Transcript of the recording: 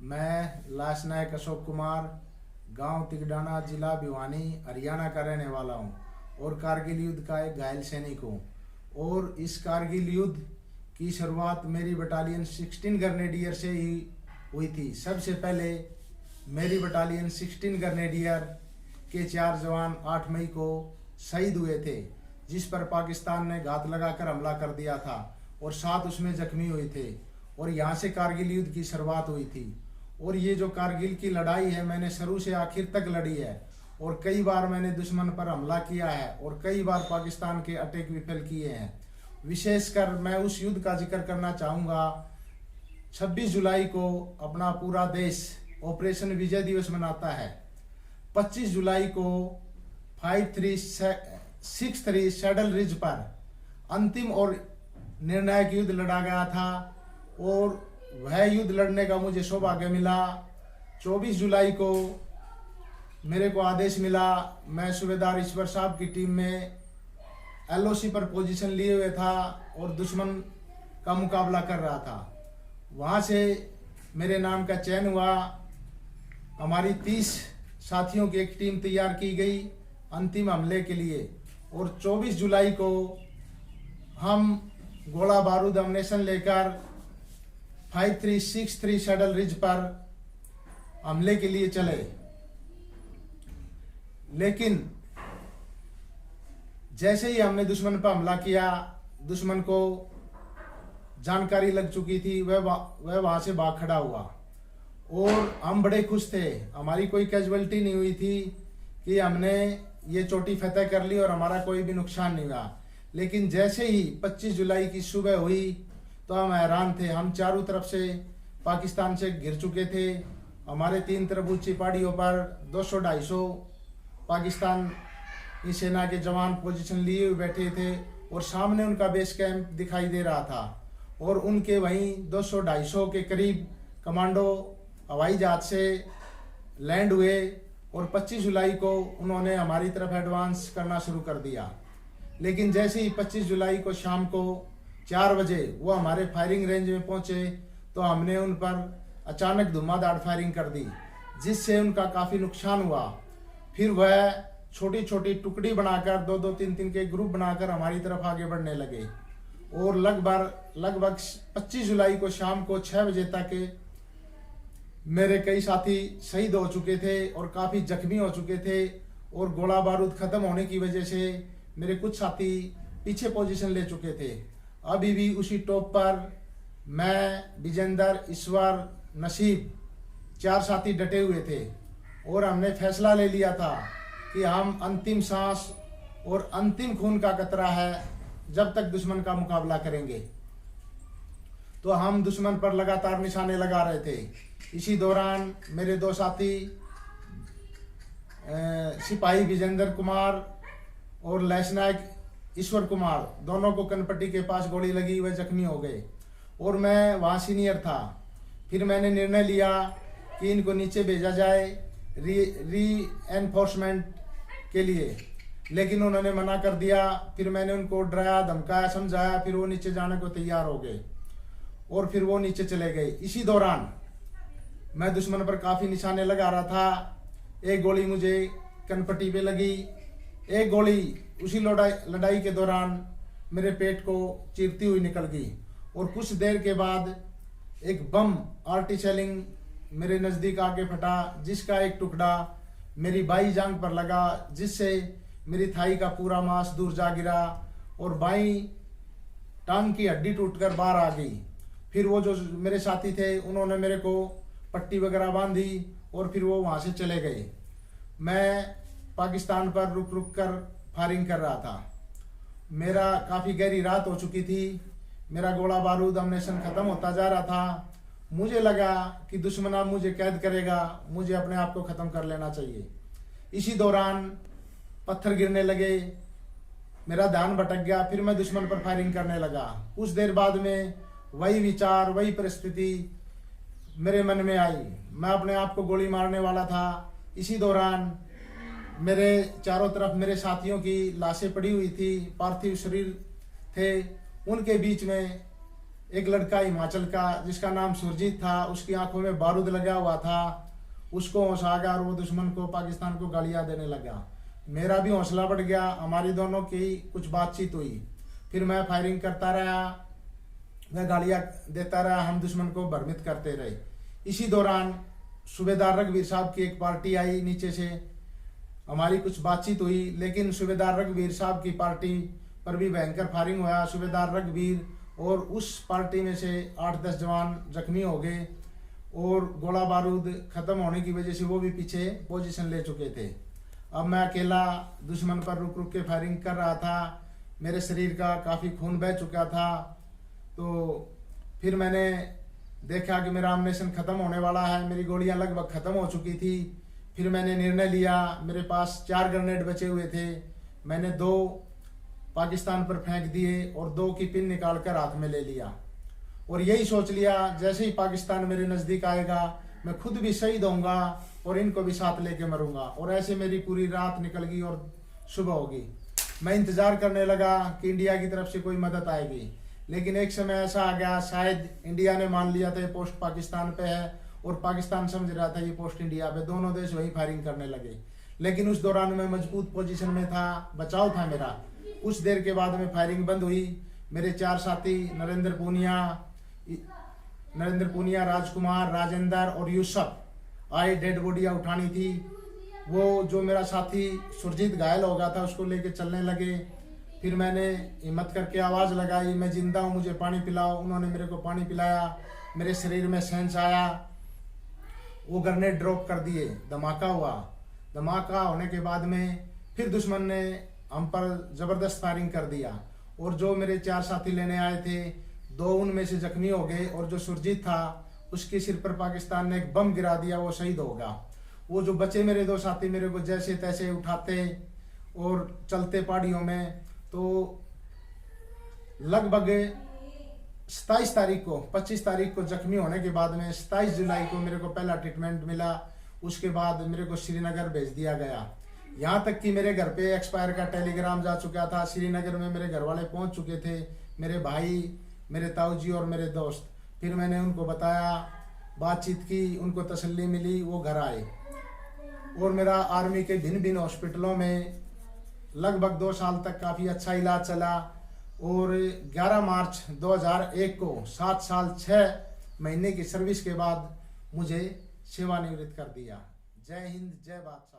मैं लाश नायक अशोक कुमार, गांव तिगडाना, जिला भिवानी, हरियाणा का रहने वाला हूं और कारगिल युद्ध का एक घायल सैनिक हूं। और इस कारगिल युद्ध की शुरुआत मेरी बटालियन 16 ग्रेनेडियर से ही हुई थी। सबसे पहले मेरी बटालियन 16 ग्रेनेडियर के 4 जवान 8 मई को शहीद हुए थे, जिस पर पाकिस्तान ने घात लगाकर हमला कर दिया था और 7 उसमें जख्मी हुए थे। और यहाँ से कारगिल युद्ध की शुरुआत हुई थी। और ये जो कारगिल की लड़ाई है, मैंने शुरू से आखिर तक लड़ी है और कई बार मैंने दुश्मन पर हमला किया है और कई बार पाकिस्तान के अटैक विफल किए हैं। विशेषकर मैं उस युद्ध का जिक्र करना चाहूँगा। 26 जुलाई को अपना पूरा देश ऑपरेशन विजय दिवस मनाता है। 25 जुलाई को 5-3-6-3 सैडल रिज पर अंतिम और निर्णायक युद्ध लड़ा गया था और वह युद्ध लड़ने का मुझे सौभाग्य मिला। 24 जुलाई को मेरे को आदेश मिला, मैं सूबेदार ईश्वर साहब की टीम में LOC पर पोजीशन लिए हुए था और दुश्मन का मुकाबला कर रहा था। वहाँ से मेरे नाम का चयन हुआ। हमारी 30 साथियों की एक टीम तैयार की गई अंतिम हमले के लिए और 24 जुलाई को हम गोला बारूद अम्नेशन लेकर 5-3-6-3 सैडल रिज पर हमले के लिए चले। लेकिन जैसे ही हमने दुश्मन पर हमला किया, दुश्मन को जानकारी लग चुकी थी, वह वहां से भाग खड़ा हुआ और हम बड़े खुश थे। हमारी कोई कैजुअलिटी नहीं हुई थी कि हमने ये चोटी फतेह कर ली और हमारा कोई भी नुकसान नहीं हुआ। लेकिन जैसे ही 25 जुलाई की सुबह हुई तो हम हैरान थे। हम चारों तरफ से पाकिस्तान से घिर चुके थे। हमारे 3 तरफ ऊंची पहाड़ियों पर 200-250 पाकिस्तान की सेना के जवान पोजीशन लिए हुए बैठे थे और सामने उनका बेस कैंप दिखाई दे रहा था और उनके वहीं 200-250 के करीब कमांडो हवाई जहाज से लैंड हुए और 25 जुलाई को उन्होंने हमारी तरफ एडवांस करना शुरू कर दिया। लेकिन जैसे ही 25 जुलाई को शाम को 4 बजे वो हमारे फायरिंग रेंज में पहुंचे तो हमने उन पर अचानक धुआंधार फायरिंग कर दी, जिससे उनका काफ़ी नुकसान हुआ। फिर वह छोटी छोटी टुकड़ी बनाकर 2-2, 3-3 के ग्रुप बनाकर हमारी तरफ आगे बढ़ने लगे और लगभग 25 जुलाई को शाम को 6 बजे तक मेरे कई साथी शहीद हो चुके थे और काफ़ी जख्मी हो चुके थे और गोला बारूद ख़त्म होने की वजह से मेरे कुछ साथी पीछे पोजीशन ले चुके थे। अभी भी उसी टॉप पर मैं, विजेंदर, ईश्वर, नसीब 4 साथी डटे हुए थे और हमने फैसला ले लिया था कि हम अंतिम सांस और अंतिम खून का कतरा है जब तक दुश्मन का मुकाबला करेंगे। तो हम दुश्मन पर लगातार निशाने लगा रहे थे। इसी दौरान मेरे 2 साथी सिपाही विजेंद्र कुमार और लैसनायक ईश्वर कुमार, दोनों को कनपट्टी के पास गोली लगी, वह जख्मी हो गए और मैं वहाँ सीनियर था। फिर मैंने निर्णय लिया कि इनको नीचे भेजा जाए री एनफोर्समेंट के लिए, लेकिन उन्होंने मना कर दिया। फिर मैंने उनको डराया, धमकाया, समझाया, फिर वो नीचे जाने को तैयार हो गए और फिर वो नीचे चले गए। इसी दौरान मैं दुश्मन पर काफ़ी निशाने लगा रहा था। एक गोली मुझे कनपट्टी पे लगी, एक गोली उसी लड़ाई के दौरान मेरे पेट को चीरती हुई निकल गई और कुछ देर के बाद एक बम आर्टी शेलिंग मेरे नज़दीक आके फटा, जिसका एक टुकड़ा मेरी बाई जांघ पर लगा, जिससे मेरी थाई का पूरा मांस दूर जा गिरा और बाई टांग की हड्डी टूटकर बाहर आ गई। फिर वो जो मेरे साथी थे उन्होंने मेरे को पट्टी वगैरह बांधी और फिर वो वहाँ से चले गए। मैं पाकिस्तान पर रुक रुक कर फायरिंग कर रहा था। मेरा काफ़ी गहरी रात हो चुकी थी। मेरा गोला बारूद अम्नेशन ख़त्म होता जा रहा था। मुझे लगा कि दुश्मन अब मुझे कैद करेगा, मुझे अपने आप को ख़त्म कर लेना चाहिए। इसी दौरान पत्थर गिरने लगे, मेरा ध्यान भटक गया। फिर मैं दुश्मन पर फायरिंग करने लगा। कुछ देर बाद में वही विचार, वही परिस्थिति मेरे मन में आई। मैं अपने आप को गोली मारने वाला था। इसी दौरान मेरे चारों तरफ मेरे साथियों की लाशें पड़ी हुई थी, पार्थिव शरीर थे। उनके बीच में एक लड़का हिमाचल का जिसका नाम सुरजीत था, उसकी आंखों में बारूद लगा हुआ था, उसको होश आ गया और वो दुश्मन को, पाकिस्तान को गालियां देने लगा। मेरा भी हौसला बढ़ गया, हमारी दोनों की कुछ बातचीत हुई, फिर मैं फायरिंग करता रहा, वह गालियां देता रहा, हम दुश्मन को भ्रमित करते रहे। इसी दौरान सूबेदार रघुवीर साहब की एक पार्टी आई नीचे से, हमारी कुछ बातचीत हुई, लेकिन सूबेदार रघुवीर साहब की पार्टी पर भी भयंकर फायरिंग हुआ। सूबेदार रघुवीर और उस पार्टी में से 8-10 जवान जख्मी हो गए और गोला बारूद खत्म होने की वजह से वो भी पीछे पोजीशन ले चुके थे। अब मैं अकेला दुश्मन पर रुक रुक के फायरिंग कर रहा था, मेरे शरीर का काफ़ी खून बह चुका था। तो फिर मैंने देखा कि मेरा एम्युनिशन ख़त्म होने वाला है, मेरी गोलियां लगभग ख़त्म हो चुकी थी। फिर मैंने निर्णय लिया, मेरे पास 4 ग्रेनेड बचे हुए थे, मैंने 2 पाकिस्तान पर फेंक दिए और 2 की पिन निकाल कर हाथ में ले लिया और यही सोच लिया जैसे ही पाकिस्तान मेरे नज़दीक आएगा मैं खुद भी शहीद होऊंगा और इनको भी साथ लेके मरूंगा। और ऐसे मेरी पूरी रात निकल गई और सुबह होगी। मैं इंतज़ार करने लगा कि इंडिया की तरफ से कोई मदद आएगी, लेकिन एक समय ऐसा आ गया, शायद इंडिया ने मान लिया था ये पोस्ट पाकिस्तान पे है और पाकिस्तान समझ रहा था ये पोस्ट इंडिया पे, दोनों देश वही फायरिंग करने लगे। लेकिन उस दौरान मैं मजबूत पोजीशन में था, बचाव था मेरा। कुछ देर के बाद में फायरिंग बंद हुई। मेरे 4 साथी नरेंद्र पूनिया, राजकुमार, राजेंद्र और यूसुफ आए, डेड बॉडियाँ उठानी थी। वो जो मेरा साथी सुरजीत घायल हो गया था उसको लेके चलने लगे। फिर मैंने हिम्मत करके आवाज़ लगाई, मैं जिंदा हूँ, मुझे पानी पिलाओ। उन्होंने मेरे को पानी पिलाया, मेरे शरीर में सेंस आया। वो ग्रेनेड ड्रॉप कर दिए, धमाका हुआ। धमाका होने के बाद में फिर दुश्मन ने हम पर ज़बरदस्त फायरिंग कर दिया और जो मेरे 4 साथी लेने आए थे 2 उनमें से जख्मी हो गए और जो सुरजीत था उसके सिर पर पाकिस्तान ने एक बम गिरा दिया, वो शहीद हो गया। वो जो बचे मेरे 2 साथी मेरे को जैसे तैसे उठाते और चलते पहाड़ियों में, तो लगभग 27 तारीख को 25 तारीख को जख्मी होने के बाद में 27 जुलाई को मेरे को पहला ट्रीटमेंट मिला। उसके बाद मेरे को श्रीनगर भेज दिया गया। यहाँ तक कि मेरे घर पे एक्सपायर का टेलीग्राम जा चुका था। श्रीनगर में मेरे घर वाले पहुँच चुके थे, मेरे भाई, मेरे ताऊजी और मेरे दोस्त। फिर मैंने उनको बताया, बातचीत की, उनको तसल्ली मिली, वो घर आए और मेरा आर्मी के भिन्न भिन्न हॉस्पिटलों में लगभग 2 साल तक काफ़ी अच्छा इलाज चला और 11 मार्च 2001 को 7 साल 6 महीने की सर्विस के बाद मुझे सेवानिवृत्त कर दिया। जय हिंद, जय बादशाह।